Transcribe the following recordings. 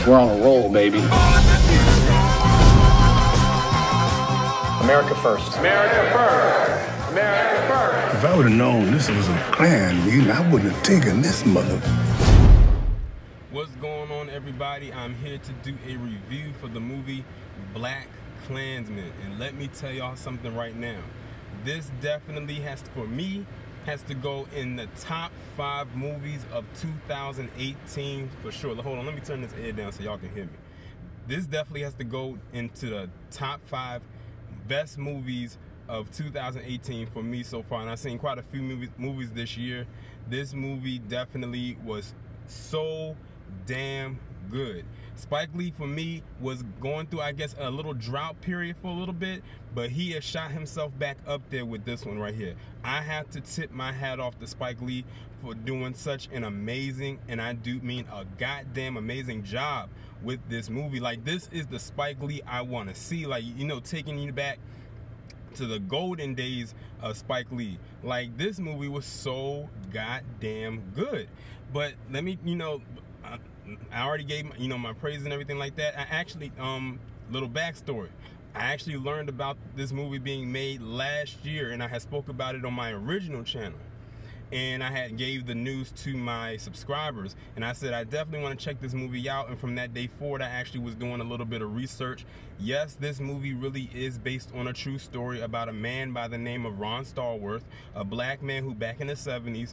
We're on a roll, baby. America first. America first. America first. If I would have known this was a Klan meeting, I wouldn't have taken this mother. What's going on, everybody? I'm here to do a review for the movie Black Klansman. And let me tell y'all something right now. This definitely has to go in the top 5 movies of 2018 for sure. Hold on, let me turn this air down so y'all can hear me. This definitely has to go into the top 5 best movies of 2018 for me so far. And I've seen quite a few movies this year. This movie definitely was so damn good. Spike Lee, for me, was going through, I guess, a little drought period for a little bit, but he has shot himself back up there with this one right here. I have to tip my hat off to Spike Lee for doing such an amazing, and I do mean a goddamn amazing job with this movie. Like, this is the Spike Lee I want to see. Like, you know, taking you back to the golden days of Spike Lee. Like, this movie was so goddamn good. But let me, you know, I already gave my praise and everything like that. I actually, little backstory. I actually learned about this movie being made last year, and I had spoke about it on my original channel. And I had gave the news to my subscribers, and I said I definitely want to check this movie out. And from that day forward, I actually was doing a little bit of research. Yes, this movie really is based on a true story about a man by the name of Ron Stallworth, a black man who back in the 70s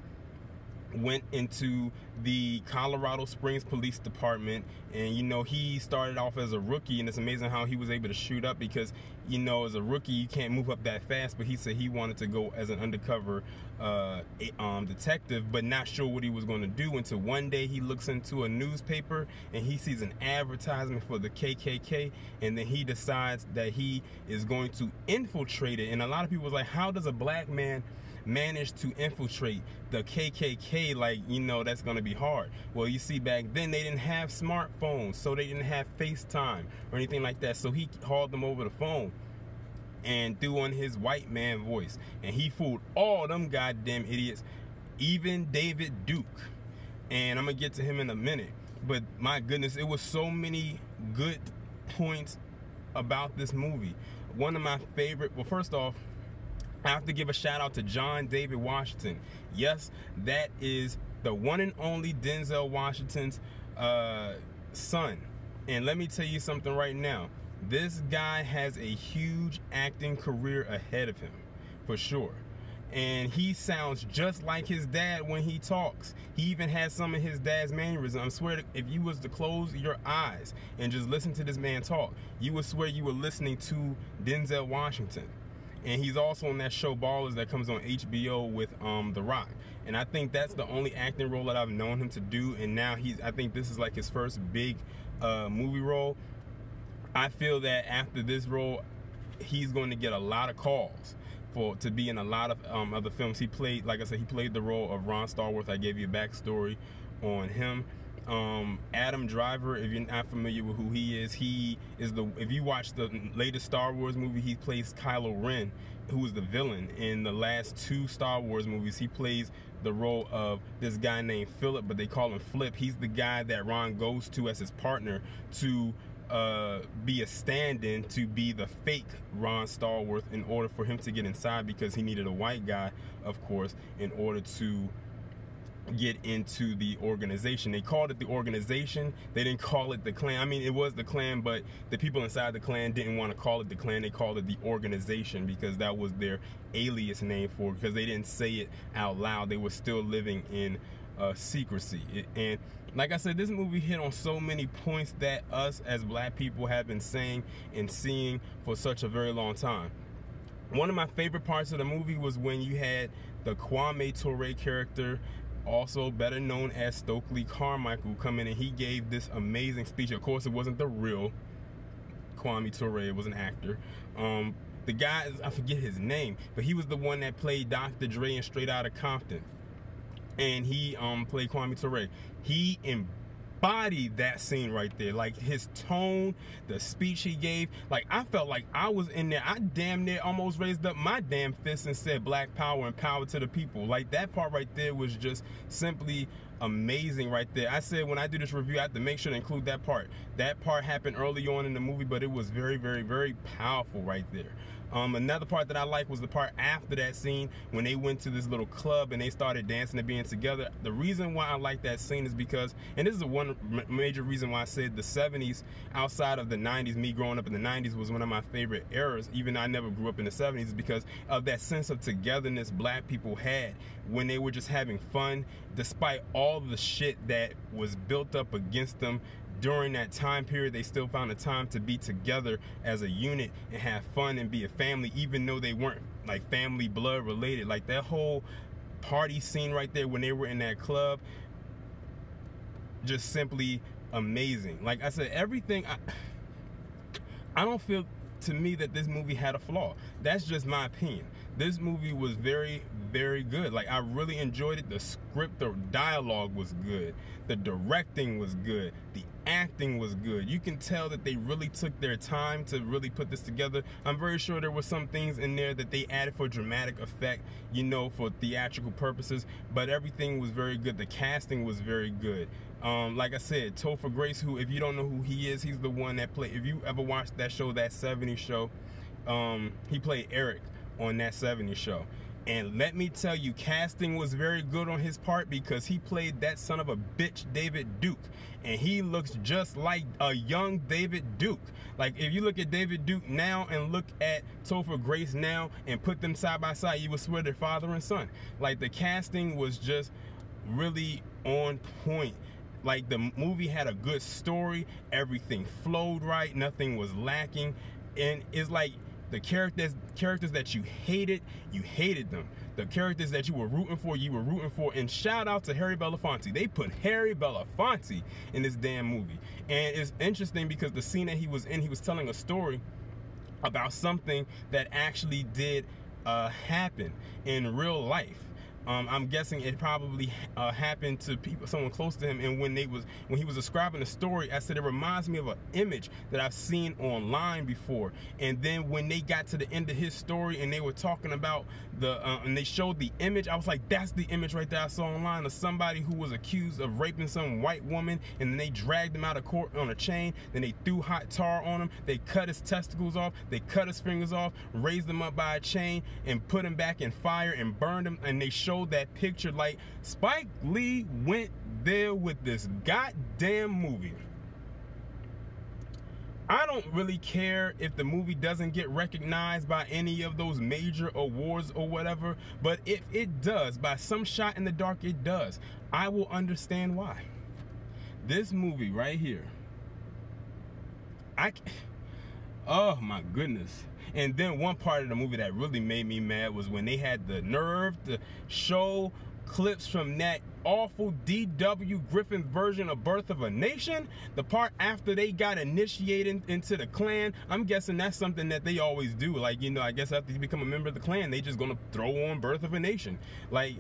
went into the Colorado Springs Police Department. And you know, he started off as a rookie, and it's amazing how he was able to shoot up, because you know, as a rookie you can't move up that fast. But he said he wanted to go as an undercover detective, but not sure what he was going to do, until one day he looks into a newspaper and he sees an advertisement for the KKK, and then he decides that he is going to infiltrate it. And a lot of people was like, how does a black man managed to infiltrate the KKK? Like, you know, that's gonna be hard. Well, you see, back then they didn't have smartphones, so they didn't have FaceTime or anything like that, so he called them over the phone and threw on his white man voice, and he fooled all them goddamn idiots, even David Duke. And I'm gonna get to him in a minute, but my goodness, it was so many good points about this movie. One of my favorite, well, first off, I have to give a shout out to John David Washington. Yes, that is the one and only Denzel Washington's son. And let me tell you something right now. This guy has a huge acting career ahead of him, for sure. And he sounds just like his dad when he talks. He even has some of his dad's mannerisms. I swear, if you was to close your eyes and just listen to this man talk, you would swear you were listening to Denzel Washington. And he's also on that show Ballers that comes on HBO with The Rock. And I think that's the only acting role that I've known him to do. And now I think this is like his first big movie role. I feel that after this role, he's going to get a lot of calls to be in a lot of other films. He played, like I said, he played the role of Ron Stallworth. I gave you a backstory on him. Adam Driver, if you're not familiar with who he is if you watch the latest Star Wars movie, he plays Kylo Ren, who is the villain. In the last 2 Star Wars movies, he plays the role of this guy named Philip, but they call him Flip. He's the guy that Ron goes to as his partner to be a stand-in to be the fake Ron Stallworth, in order for him to get inside, because he needed a white guy, of course, in order to get into the organization. They called it the organization. They didn't call it the Klan. I mean, it was the Klan, but the people inside the Klan didn't want to call it the Klan. They called it the organization, because that was their alias name for it, because they didn't say it out loud. They were still living in secrecy. And like I said, this movie hit on so many points that us as black people have been saying and seeing for such a very long time. One of my favorite parts of the movie was when you had the Kwame Ture character, also better known as Stokely Carmichael, come in, and he gave this amazing speech. Of course, it wasn't the real Kwame Ture, it was an actor. The guy, I forget his name, but he was the one that played Dr. Dre in Straight Outta Compton. And he played Kwame Ture. He embodied that scene right there. Like, his tone, the speech he gave, like, I felt like I was in there. I damn near almost raised up my damn fist and said Black Power and power to the people. Like, that part right there was just simply amazing right there. I said when I do this review, I have to make sure to include that part. That part happened early on in the movie, but it was very, very, very powerful right there. Another part that I like was the part after that scene when they went to this little club and they started dancing and being together. The reason why I like that scene is because, and this is the one major reason why I said the 70s outside of the 90s, me growing up in the 90s was one of my favorite eras, even though I never grew up in the 70s, is because of that sense of togetherness black people had when they were just having fun, despite all the shit that was built up against them. During that time period, they still found the time to be together as a unit and have fun and be a family, even though they weren't like family blood related. Like that whole party scene right there when they were in that club, just simply amazing. Like I said, everything, I don't feel to me that this movie had a flaw. That's just my opinion. This movie was very, very good. Like I really enjoyed it. The script, the dialogue was good. The directing was good. The acting was good. You can tell that they really took their time to really put this together. I'm very sure there were some things in there that they added for dramatic effect, you know, for theatrical purposes, but everything was very good. The casting was very good. Like I said, Topher Grace, who, if you don't know who he is, he's the one that played, if you ever watched that show, that 70s show, he played Eric on that 70s show. And let me tell you, casting was very good on his part because he played that son of a bitch David Duke. And he looks just like a young David Duke. Like if you look at David Duke now and look at Topher Grace now and put them side by side, you would swear they're father and son. Like the casting was just really on point. Like the movie had a good story, everything flowed right, nothing was lacking. And it's like the characters that you hated them. The characters that you were rooting for, and shout out to Harry Belafonte. They put Harry Belafonte in this damn movie. And it's interesting because the scene that he was in, he was telling a story about something that actually did happen in real life. I'm guessing it probably happened to people, someone close to him. And when he was describing the story, I said it reminds me of an image that I've seen online before. And then when they got to the end of his story and they were talking about and they showed the image, I was like, that's the image right there I saw online of somebody who was accused of raping some white woman, and then they dragged him out of court on a chain. Then they threw hot tar on him. They cut his testicles off. They cut his fingers off, raised him up by a chain, and put him back in fire and burned him. And they showed that picture. Like Spike Lee went there with this goddamn movie. I don't really care if the movie doesn't get recognized by any of those major awards or whatever, but if it does, by some shot in the dark it does, I will understand why. This movie right here, oh my goodness. And then one part of the movie that really made me mad was when they had the nerve to show clips from that awful D.W. Griffith version of Birth of a Nation. The part after they got initiated into the Klan, I'm guessing that's something that they always do. Like, you know, I guess after you become a member of the Klan, they just gonna throw on Birth of a Nation. Like,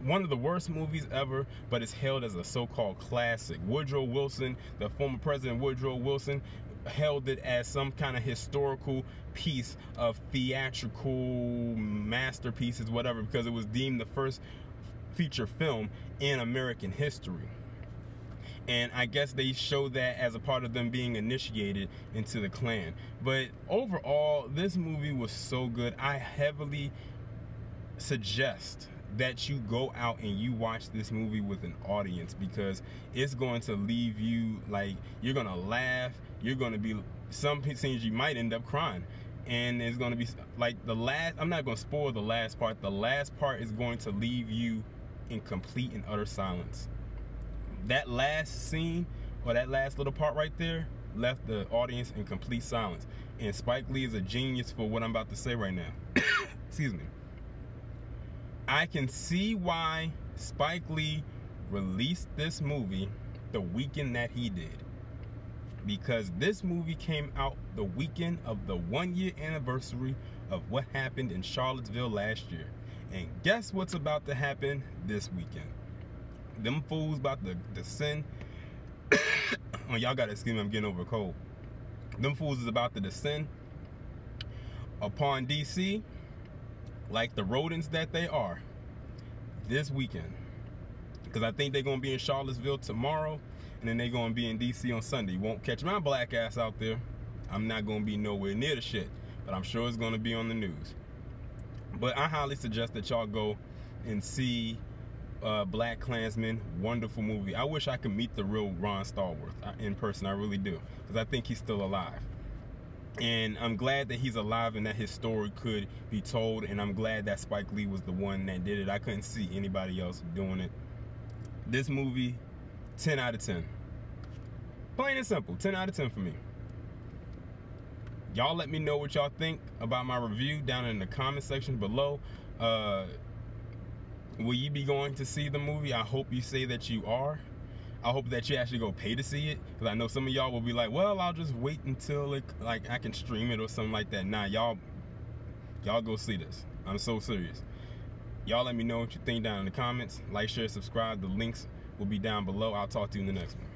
one of the worst movies ever, but it's hailed as a so-called classic. Woodrow Wilson, the former President Woodrow Wilson, held it as some kind of historical piece of theatrical masterpieces, whatever, because it was deemed the first feature film in American history. And I guess they showed that as a part of them being initiated into the Klan. But overall, this movie was so good. I heavily suggest that you go out and you watch this movie with an audience, because it's going to leave you, like, you're gonna laugh, you're gonna be, some scenes you might end up crying, and it's gonna be like the last, I'm not gonna spoil the last part is going to leave you in complete and utter silence. That last scene, or that last little part right there, left the audience in complete silence. And Spike Lee is a genius for what I'm about to say right now. Excuse me. I can see why Spike Lee released this movie the weekend that he did, because this movie came out the weekend of the 1-year anniversary of what happened in Charlottesville last year. And guess what's about to happen this weekend? Them fools about to descend. Oh, y'all gotta excuse me, I'm getting over a cold. Them fools is about to descend upon DC like the rodents that they are this weekend. because I think they're going to be in Charlottesville tomorrow, and then they're going to be in DC on Sunday. You won't catch my black ass out there. I'm not going to be nowhere near the shit, but I'm sure it's going to be on the news. But I highly suggest that y'all go and see Black Klansman. Wonderful movie. I wish I could meet the real Ron Stallworth in person. I really do, because I think he's still alive. And I'm glad that he's alive and that his story could be told, and I'm glad that Spike Lee was the one that did it. I couldn't see anybody else doing it. This movie, 10 out of 10. Plain and simple, 10 out of 10 for me. Y'all let me know what y'all think about my review down in the comment section below. Will you be going to see the movie? I hope you say that you are. I hope that you actually go pay to see it, because I know some of y'all will be like, well, I'll just wait until it, like, I can stream it or something like that. Nah, y'all go see this. I'm so serious. Y'all let me know what you think down in the comments. Like, share, subscribe. The links will be down below. I'll talk to you in the next one.